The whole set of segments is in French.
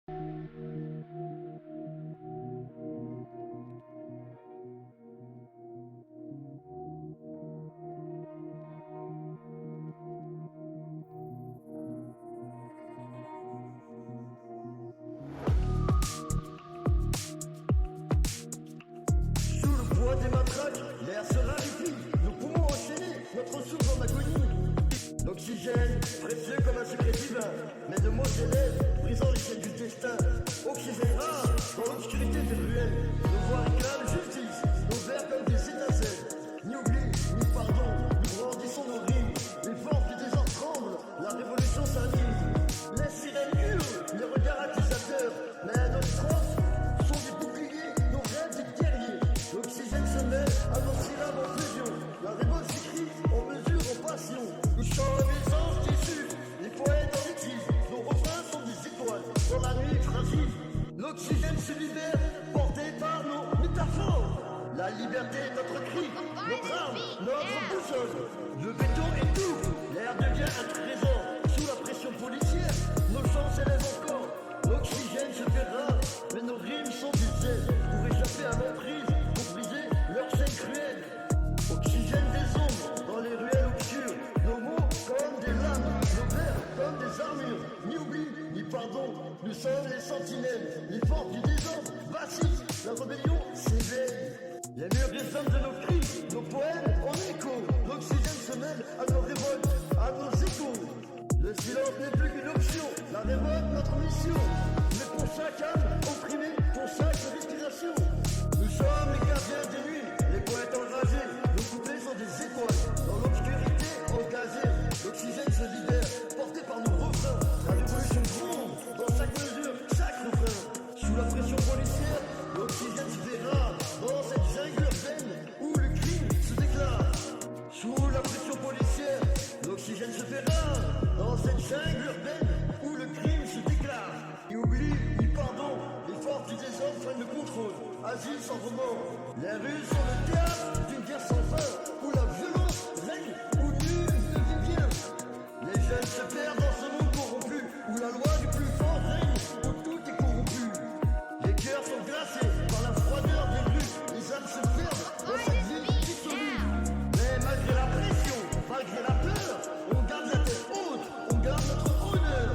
Des matraques, l'air se raréfie, nos poumons enchaînés, notre souffle en agonie. L'oxygène, précieux comme un secret divin, mais de mots élèves, brisant les chaînes du destin. Oxygène rare, dans l'obscurité des ruelles, nos voix réclament justice, nos vers comme des étincelles. Ni oubli, ni pardon, nous brandissons nos rimes, les forces du désordre tremblent, la révolution s'anime. Les sirènes hurlent, les regards accusateurs, mais nos strophes sont des boucliers, nos rêves des guerriers. L'oxygène se met à nos syllabes en fusion. La révolte s'écrit en mesure, en passion. Nous chantons les anges qui suivent, les poètes en litige. Nos refrains sont des étoiles dans la nuit fragile. L'oxygène se libère, porté par nos métaphores. La liberté est notre cri, notre arme, notre boussole. Le béton étouffe, l'air devient un trésor. Sous la pression policière, nos chants s'élèvent encore. L'oxygène se fait rare, mais nos rimes sont des ailes pour échapper à l'emprise. Leur chaîne cruelle, oxygène des ombres dans les ruelles obscures. Nos mots comme des lames, nos vers comme des armures. Ni oubli, ni pardon, nous sommes les sentinelles. Les forces du désordre vacillent, la rébellion s'éveille. Les murs résonnent de nos cris, nos poèmes en écho. L'oxygène se mêle à nos révoltes, à nos échos. Le silence n'est plus qu'une option, la révolte notre mission. Mais pour chaque âme opprimée, pour chaque respiration, nous sommes les gardiens des nuits, les poètes enragés. Nos couplets sont des étoiles, dans l'obscurité engagée. L'oxygène se libère, porté par nos refrains. La révolution gronde, dans chaque mesure, chaque refrain. Sous la pression policière, l'oxygène se fait rare. Dans cette jungle urbaine, où le crime se déclare. Sous la pression policière, l'oxygène se fait rare. Dans cette jungle urbaine, où le crime se déclare. Ni oubli, ni pardon, les forces du désordre prennent le contrôle. Agile sans remords, les rues sont le théâtre d'une guerre sans fin, où la violence règne, où nul ne vit bien. Les jeunes se perdent dans ce monde corrompu, où la loi du plus fort règne, où tout est corrompu. Les cœurs sont glacés par la froideur des rues, les âmes se perdent dans cette ville dissolue. Mais malgré la pression, malgré la peur, on garde la tête haute, on garde notre honneur.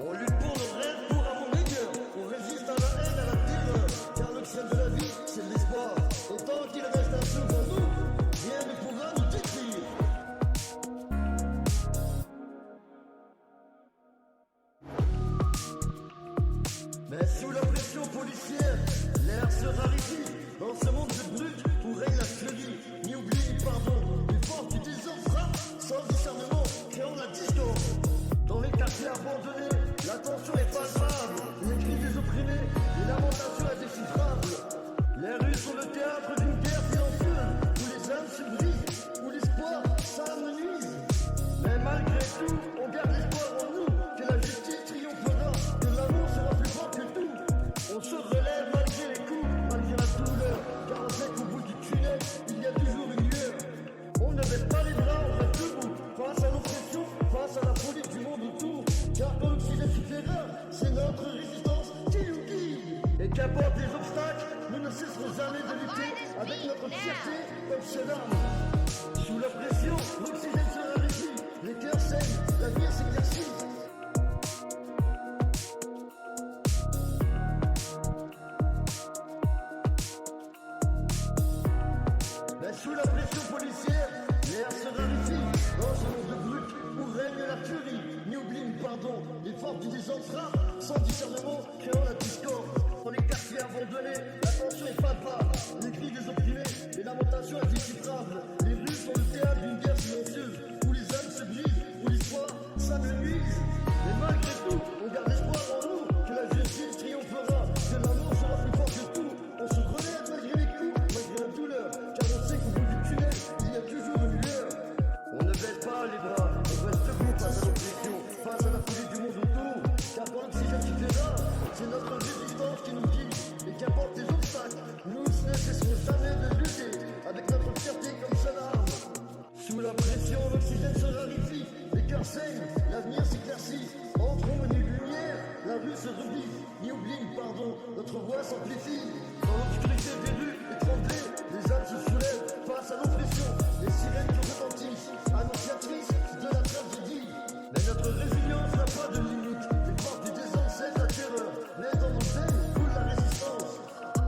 On lutte pour nos rêves, pour un monde meilleur, on résiste à la haine, à la terreur. L'oxygène de la vie, c'est de l'espoir. Autant qu'il reste un souffle en nous, rien ne pourra nous détruire. Mais sous la pression policière, l'air se raréfie. Dans ce monde de brut où règne la furie. Ni oubli, ni pardon, les forces du désordre frappent sans discernement, créant la discorde. Dans les quartiers abandonnés, la tension est palpable. Les cris des opprimés, les lamentations indéchiffrables. Les rues sont le théâtre d'une guerre silencieuse, où les âmes se brisent, où l'espoir s'amenuise. Mais malgré tout, on garde l'espoir en nous, que la justice triomphera, que l'amour sera plus fort que tout. On se relève malgré les coups, malgré la douleur, car on sait qu'au bout du tunnel, il y a toujours une lueur. On ne baisse pas les bras, on reste debout, face à l'oppression, face à la folie du monde autour. Car quand l'oxygène suffira, c'est notre résistance qui nous guide. Et qu'importe les obstacles, nous ne cesserons jamais de lutter avec notre fierté comme seule arme. Sous la pression, l'oxygène se raréfie, les cœurs saignent, l'avenir s'éclaircit. Mais sous la pression policière, l'air se raréfie. Dans ce monde de brut où règne la furie, ni oubli ni pardon, les forces du désordre frappent sans discernement, créant la discorde. Dans les quartiers abandonnés, la tension est palpable. Les cris des opprimés, les lamentations indéchiffrables. Les rues sont le théâtre d'une guerre silencieuse, où les âmes se brisent, où l'histoire s'amenuise. Mais malgré tout, on garde l'espoir en nous, que la justice triomphera, que l'amour sera plus fort que tout. On se relève malgré les coups, malgré la douleur, car on sait qu'au bout du tunnel, il y a toujours une lueur. On ne baisse pas les bras, on reste debout face à l'oppression, face à la folie du monde autour. Car quand l'oxygène suffira, c'est notre résistance qui nous guide. Et qu'importe les obstacles, nous ne cesserons jamais de lutter avec notre fierté comme seule arme. Sous la pression, voix s'amplifie. Dans l'obscurité des rues étranglées, les âmes se soulèvent face à l'oppression. Les sirènes qui retentissent, annonciatrices de la tragédie. Mais notre résilience n'a pas de limite. Les portes du désordre cessent la terreur. Mais dans nos veines coule la résistance.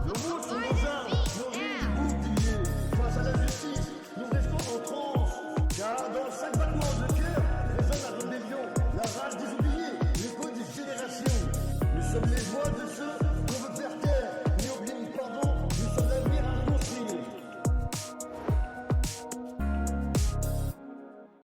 Nos mots sont nos armes, nos rires boucliers. Face à l'injustice, nous restons en transe. Car dans chaque battement de cœur résonne la rébellion, la rage des oubliés, l'écho des générations. Nous sommes les voix de